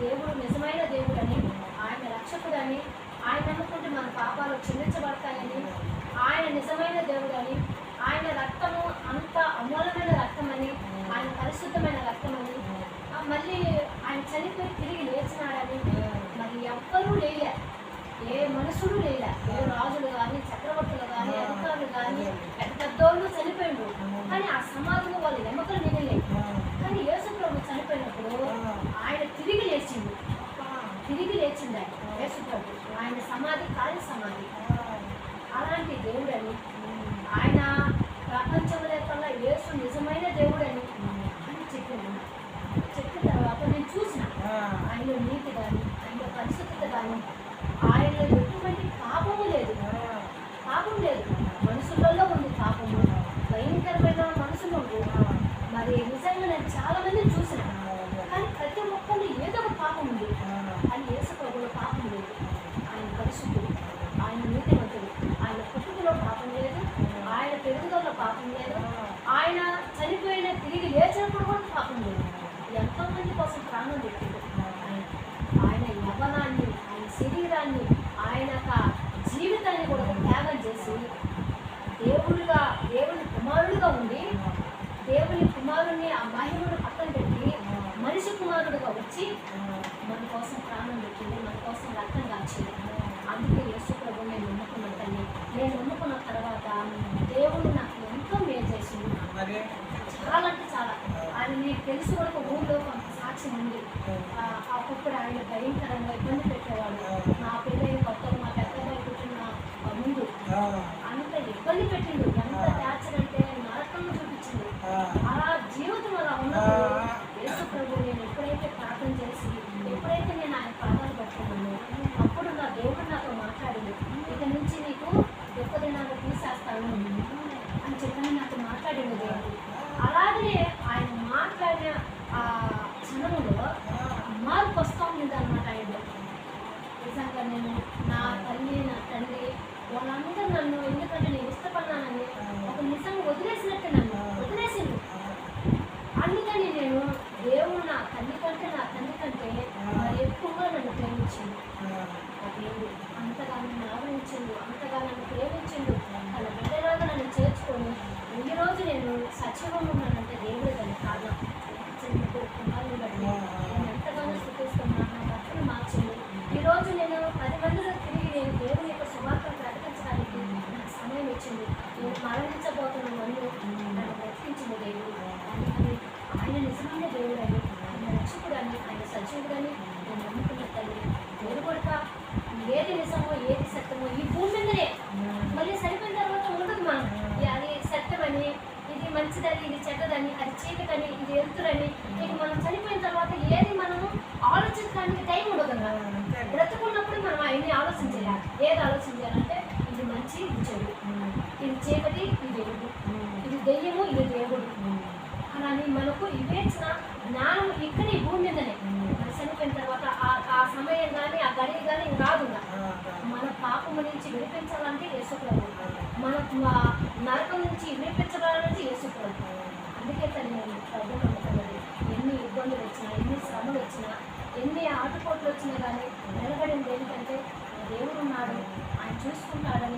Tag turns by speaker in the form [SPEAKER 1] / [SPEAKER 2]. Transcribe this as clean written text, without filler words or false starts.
[SPEAKER 1] దేవుడు నిజమైన దేవుడని, ఆయన రక్షకుడని, ఆయన నమ్ముకుంటే మన పాపాలు క్షమించబడతాయని, ఆయన నిజమైన దేవుడని, ఆయన రక్తము అంత అమూలమైన రక్తమని, ఆయన పరిశుద్ధమైన రక్తమని, మళ్ళీ ఆయన చనిపోయి తిరిగి లేచినాడని మరి ఎవ్వరూ లేలే, ఏ మనుషులు లేలే, ఏ రాజులు కానీ చక్రవర్తులు కానీ అధికారులు కానీ పెద్దోళ్ళు చనిపోయిండు. కానీ ఆ సమాధిలో వాళ్ళు ఎముకలు మిగిలే. కానీ యేసు ప్రభు చనిపోయినప్పుడు ఆయన తిరిగి లేచిండు, తిరిగి లేచిండు ఆయన యేసు ప్రభు. ఆయన సమాధి ఖాళీ సమాధి. అలాంటి దేవుడని, ఆయన ప్రపంచంలో కల్లా యేసు నిజమైన దేవుడని అని చెప్పింది. చెప్పిన తర్వాత నేను చూసిన ఆయనలో నీతి కానీ, ఆయనలో పరిశుద్ధత కానీ, ఆయనలో ఎటువంటి పాపము లేదు, పాపం లేదు. మనుషులలో ఉంది పాపము, భయంకరమైన మనుషులు. మరి నిజంగా నేను చాలా మందిని చూసిన, కానీ ప్రతి ఒక్కరిలో ఏదో ఒక పాపం ఉంది. అది యేసు ప్రభువులో పాపం లేదు. ఆయన పరిశుద్ధుడు, ఆయన నీతిమంతుడు. ఆయన పుట్టుకలో పాపం లేదు, ఆయన పెరుగుదలలో పాపం లేదు, ఆయన చనిపోయిన తిరిగి లేచినప్పుడు కూడా పాపం లేదు. ఎంతోమంది కోసం ప్రాణం పెట్టిండు ఆయన యవ్వనాన్ని, ఆయన శరీరాన్ని, ఆయన జీవితాన్ని కూడా త్యాగం చేసి దేవుడిగా, దేవుని కుమారుడుగా ఉండి, దేవుని కుమారుని ఆ మహిమను పక్కన పెట్టి మనిషి కుమారుడుగా వచ్చి మన కోసం ప్రాణం పెట్టింది, మన కోసం రక్తం కాచింది. అందుకే యేసు ప్రభు నేను నమ్ముకున్నాను తల్లి. నేను నమ్ముకున్న తర్వాత దేవుడు నాకు ఎంతో మేలు చేసింది, చాలా అంటే చాలా. ఆయన నీకు తెలుసు వరకు ఊళ్ళో కొంత సాక్ష్యం ఉంది. అప్పుడు ఆయన భయంకరంగా ఇబ్బంది పెట్టేవాడు. నా పెళ్ళైన కొత్తగా మా పెద్దగా కూర్చున్న ముందు అంత ఇబ్బంది పెట్టిండు. ఎంత టార్చర్ అంటే నరకంలో చూపించింది. అలా జీవితం అలా ఉన్నప్పుడు యేసు ప్రభు నేను ఎప్పుడైతే ప్రార్థన చేసి, ఎప్పుడైతే నేను ఆయన పాదాలు పట్టుకున్నాను, అప్పుడు నా దేవుడు నాతో మాట్లాడింది. ఇక నుంచి నీకు దినాలు తీసేస్తాను అని చెప్పని నాతో మాట్లాడింది దేవుడు. అలాగే ఆయన మాట్లాడిన ఆ క్షణంలో మార్పు వస్తూ ఉంది అన్నమాట. ఆయన నిజంగా నేను నా తల్లి, నా తండ్రి వాళ్ళందరూ నన్ను, ఎందుకంటే నేను ఇష్టపడినానని ఒక నిజంగా వదిలేసినట్టు నన్ను వదిలేసింది. అందుకని నేను దేవుడు నా తల్లి కంటే, నా తండ్రి కంటే మరి ఎక్కువగా నన్ను ప్రేమించింది. ఆ దేవుడు అంతగా నన్ను ఆదరించిండు, అంతగా నన్ను ప్రేమించిండు. తన బిడ్డలాగా నన్ను చేర్చుకొని ఈరోజు నేను సజీవంగా ఉన్నానంటే దేవుడే దానికి కారణం. కుమారుని బట్టి నేను ఎంతగానో స్థుతిస్తున్నాను. నా భక్తులు మార్చింది. ఈరోజు నేను 10 మందిలో తిరిగి నేను దేవుని యొక్క సువార్త ప్రకటించడానికి నాకు సమయం ఇచ్చింది. నేను మరణించబోతున్న నన్ను నన్ను బ్రతికించింది దేవుడు. అందుకని ఆయన నిజమైన దేవుడని, ఆయన రక్షకుడని, ఆయన సజీవుడని నేను నమ్ముకున్న తల్లి. నేను కూడా ఏది నిజమో ఏది సత్యమో ఈ భూమి మీదనే, మళ్ళీ సరిపోయిన తర్వాత ఉండదు. మనం అది సత్యమని, ఇది మంచిదని, ఇది చెడ్డదని, అది చీకటని, ఇది ఎలుతురని, ఇక మనం చనిపోయిన తర్వాత ఏది మనము ఆలోచించడానికి టైం ఉండదు. బ్రతుకున్నప్పుడు మనం ఆయన్ని ఆలోచించాలి. ఏది ఆలోచించాలంటే ఇది మంచి, ఇది చెడు, ఇది చీకటి, ఇది వెలుగు, ఇది దెయ్యము, ఇది దేవుడు అని మనకు వివేచన జ్ఞానం ఇక్కడ ఈ భూమి మీదనే. చనిపోయిన తర్వాత ఆ సమయం కానీ, ఆ గడియ కానీ రాదు. మన పాపము నుంచి విడిపించాలంటే యేసు ప్రభు, మన నరకం నుంచి విడిపించడాలంటే యేసు ప్రభు. అందుకే తల్లి నేను ప్రభు నమ్ముతున్నది. ఎన్ని ఇబ్బందులు వచ్చినా, ఎన్ని శ్రమలు వచ్చినా, ఎన్ని ఆటుపోట్లు వచ్చినా కానీ నిలబడింది ఏంటంటే దేవుడు ఉన్నాడు, ఆయన చూసుకుంటాడని.